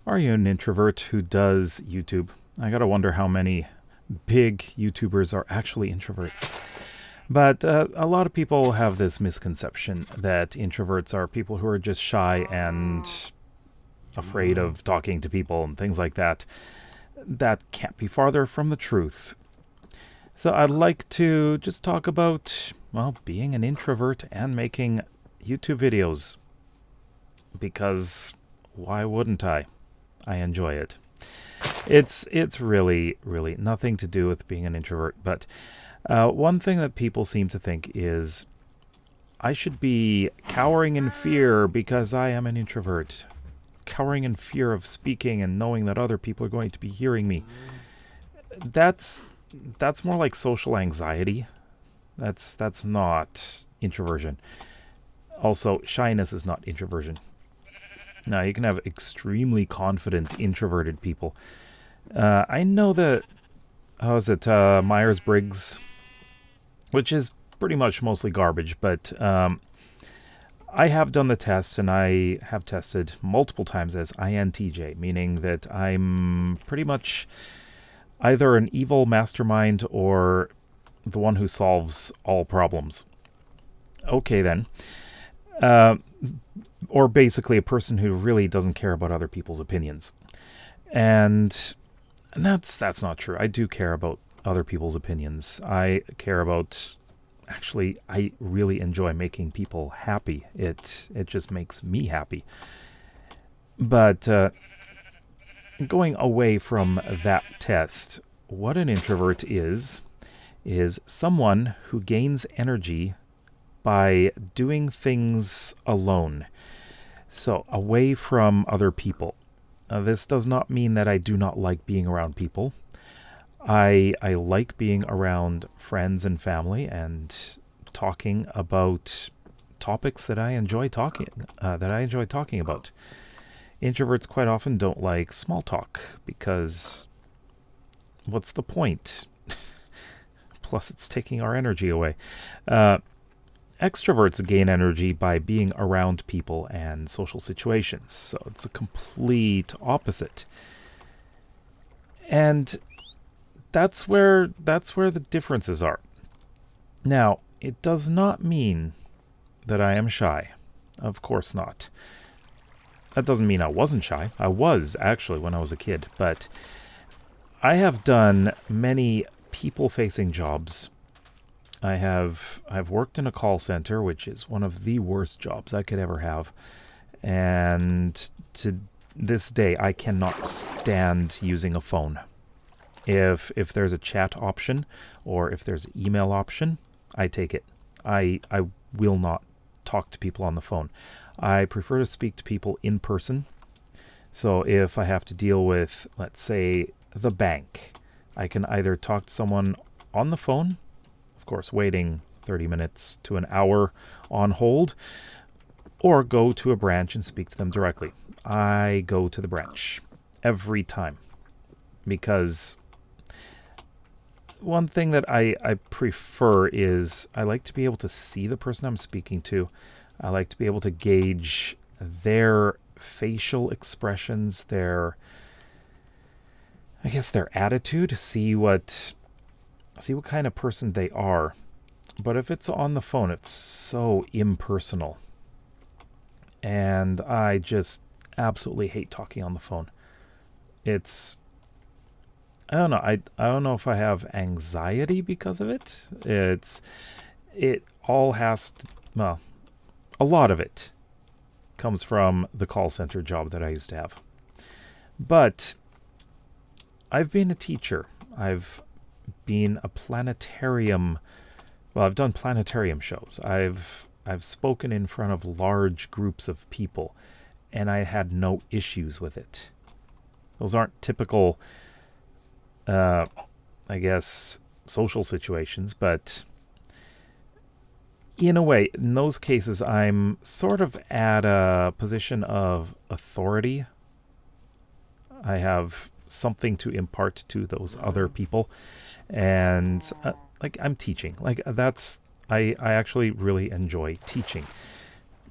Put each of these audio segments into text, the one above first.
Are you an introvert who does YouTube? I gotta wonder how many big YouTubers are actually introverts. But a lot of people have this misconception that introverts are people who are just shy and afraid of talking to people and things like that. That can't be farther from the truth. So I'd like to just talk about, well, being an introvert and making YouTube videos. Because why wouldn't I? I enjoy it. It's really nothing to do with being an introvert, but one thing that people seem to think is I should be cowering in fear because I am an introvert. Cowering in fear of speaking and knowing that other people are going to be hearing me. That's more like social anxiety. That's not introversion. Also, shyness is not introversion. Now, you can have extremely confident introverted people. I know that, how is it, Myers-Briggs, which is pretty much mostly garbage, but I have done the test, and I have tested multiple times as INTJ, meaning that I'm pretty much either an evil mastermind or the one who solves all problems. Okay, then. Or basically a person who really doesn't care about other people's opinions. And that's not true. I do care about other people's opinions. I care about... Actually, I really enjoy making people happy. It just makes me happy. But going away from that test, what an introvert is someone who gains energy by doing things alone. So, away from other people. This does not mean that I do not like being around people. I like being around friends and family and talking about topics that I enjoy talking about. Introverts quite often don't like small talk because what's the point? Plus, it's taking our energy away. Extroverts gain energy by being around people and social situations, so it's a complete opposite. And that's where the differences are. Now, it does not mean that I am shy. Of course not. That doesn't mean I wasn't shy. I was, actually, when I was a kid, but I have done many people-facing jobs. I've worked in a call center, which is one of the worst jobs I could ever have. And to this day, I cannot stand using a phone. If there's a chat option or if there's an email option, I take it. I will not talk to people on the phone. I prefer to speak to people in person. So if I have to deal with, let's say, the bank, I can either talk to someone on the phone, of course, waiting 30 minutes to an hour on hold, or go to a branch and speak to them directly. I go to the branch every time because one thing that I prefer is I like to be able to see the person I'm speaking to. I like to be able to gauge their facial expressions, their attitude, see what kind of person they are. But if it's on the phone, it's so impersonal. And I just absolutely hate talking on the phone. I don't know. I don't know if I have anxiety because of it. A lot of it comes from the call center job that I used to have. But I've been a teacher. I've been a planetarium. Well, I've done planetarium shows. I've spoken in front of large groups of people, and I had no issues with it. Those aren't typical, social situations, but in a way, in those cases, I'm sort of at a position of authority. I have something to impart to those other people, and I'm teaching. I actually really enjoy teaching,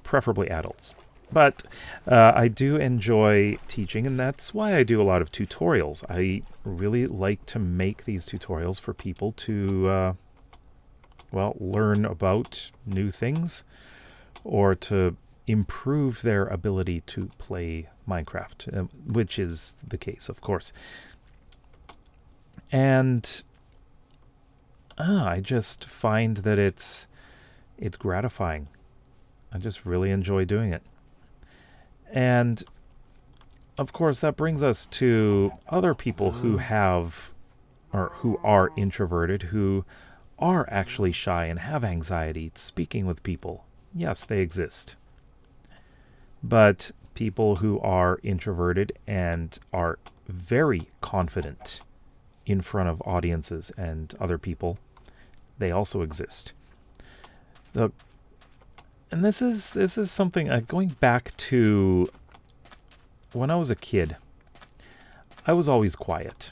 preferably adults. But I do enjoy teaching, and that's why I do a lot of tutorials. I really like to make these tutorials for people to, learn about new things or to improve their ability to play Minecraft, which is the case, of course. And I just find that it's gratifying. I just really enjoy doing it. And of course, that brings us to other people who have, or who are introverted, who are actually shy and have anxiety speaking with people. Yes, they exist. But people who are introverted and are very confident in front of audiences and other people, they also exist. And this is something, going back to when I was a kid, I was always quiet.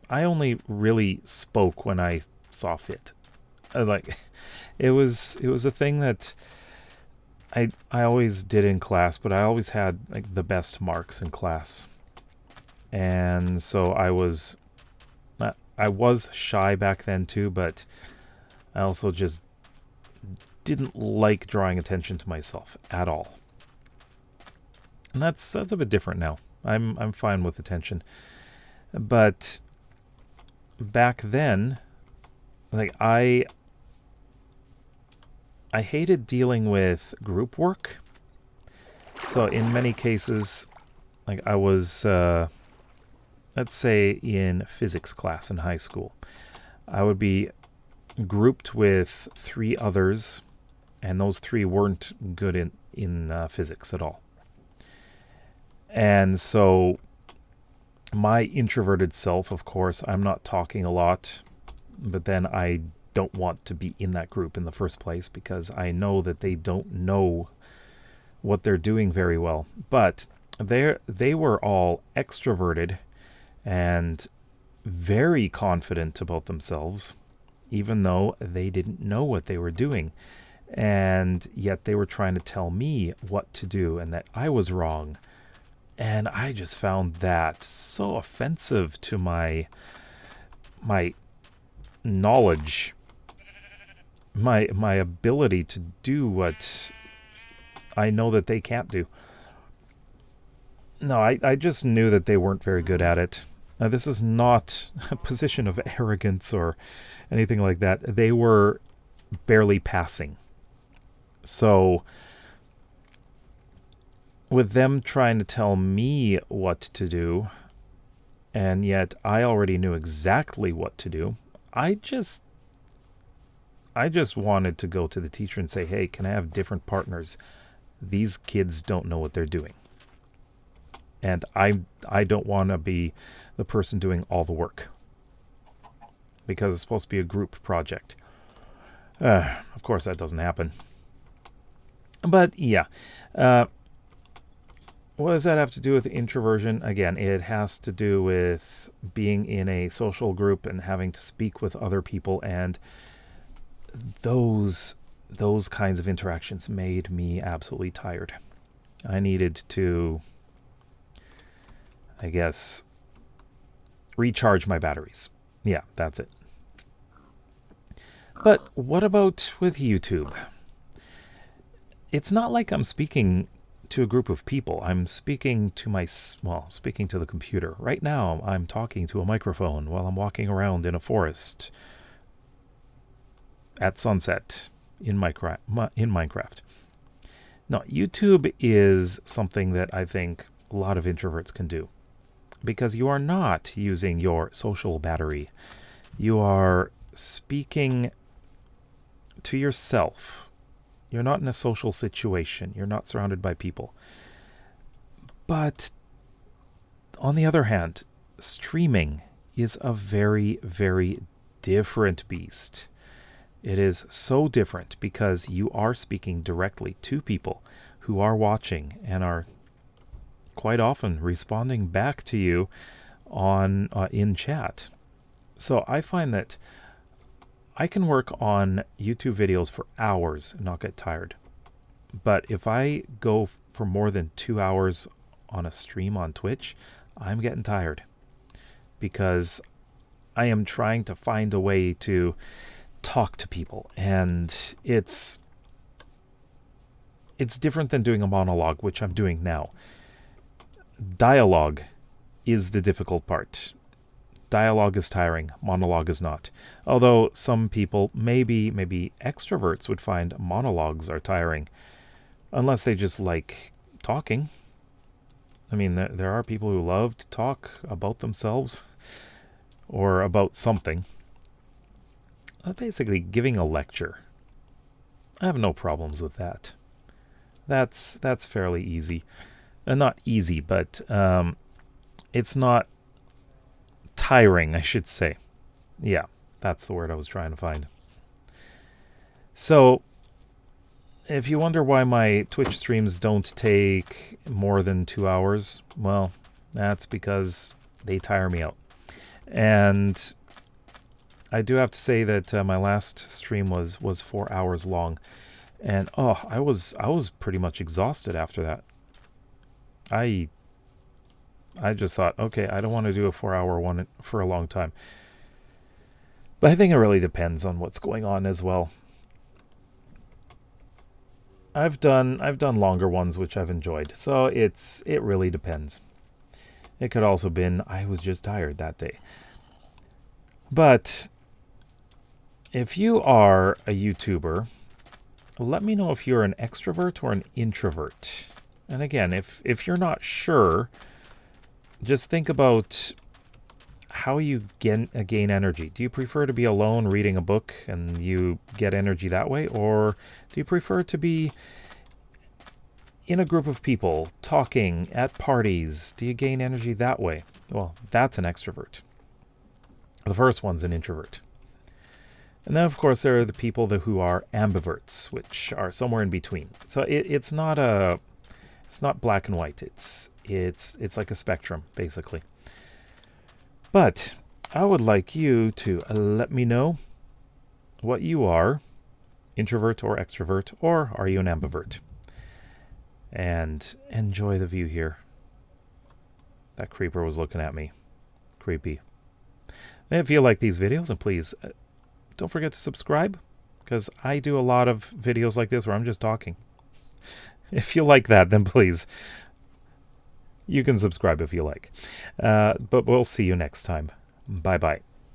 I only really spoke when I saw fit. It was a thing that I always did in class, but I always had like the best marks in class. And so I was shy back then too, but I also just didn't like drawing attention to myself at all. And that's a bit different now. I'm fine with attention. But back then, like I hated dealing with group work. So in many cases, like I was let's say in physics class in high school, I would be grouped with 3 others, and those 3 weren't good in physics at all. And so my introverted self, of course, I'm not talking a lot, but then I don't want to be in that group in the first place because I know that they don't know what they're doing very well. But they were all extroverted and very confident about themselves, even though they didn't know what they were doing. And yet they were trying to tell me what to do and that I was wrong. And I just found that so offensive to my knowledge, my ability to do what I know that they can't do. No, I just knew that they weren't very good at it. This is not a position of arrogance or anything like that. They were barely passing. So with them trying to tell me what to do, and yet I already knew exactly what to do, I just wanted to go to the teacher and say, hey, can I have different partners? These kids don't know what they're doing. And I don't want to be the person doing all the work, because it's supposed to be a group project. Of course, that doesn't happen. But yeah, what does that have to do with introversion? Again, it has to do with being in a social group and having to speak with other people, and those kinds of interactions made me absolutely tired. I needed to, I guess, recharge my batteries. Yeah, that's it. But what about with YouTube? It's not like I'm speaking to a group of people. I'm speaking to speaking to the computer. Right now, I'm talking to a microphone while I'm walking around in a forest at sunset in Minecraft. Now, YouTube is something that I think a lot of introverts can do, because you are not using your social battery. You are speaking to yourself. You're not in a social situation. You're not surrounded by people. But on the other hand, streaming is a very, very different beast. It is so different because you are speaking directly to people who are watching and are quite often responding back to you on in chat. So I find that I can work on YouTube videos for hours and not get tired. But if I go for more than 2 hours on a stream on Twitch, I'm getting tired because I am trying to find a way to talk to people, and it's different than doing a monologue, which I'm doing now. Dialogue is the difficult part. Dialogue is tiring, monologue is not. Although some people, maybe extroverts, would find monologues are tiring, unless they just like talking. I mean, there are people who love to talk about themselves or about something. Basically, giving a lecture. I have no problems with that. That's fairly easy. Not easy, but it's not tiring, I should say. Yeah, that's the word I was trying to find. So, if you wonder why my Twitch streams don't take more than 2 hours, well, that's because they tire me out. And I do have to say that my last stream was 4 hours long, and I was pretty much exhausted after that. I just thought, okay, I don't want to do a 4-hour one for a long time. But I think it really depends on what's going on as well. I've done longer ones which I've enjoyed, so it really depends. It could also been I was just tired that day. But if you are a YouTuber, let me know if you're an extrovert or an introvert. And again, if you're not sure, just think about how you gain energy. Do you prefer to be alone reading a book and you get energy that way? Or do you prefer to be in a group of people, talking at parties? Do you gain energy that way? Well, that's an extrovert. The first one's an introvert. And then, of course, there are the people who are ambiverts, which are somewhere in between. So it's not black and white. It's like a spectrum, basically. But I would like you to let me know what you are, introvert or extrovert, or are you an ambivert? And enjoy the view here. That creeper was looking at me. Creepy. And if you like these videos, then please don't forget to subscribe, because I do a lot of videos like this where I'm just talking. If you like that, then please, you can subscribe if you like. But we'll see you next time. Bye-bye.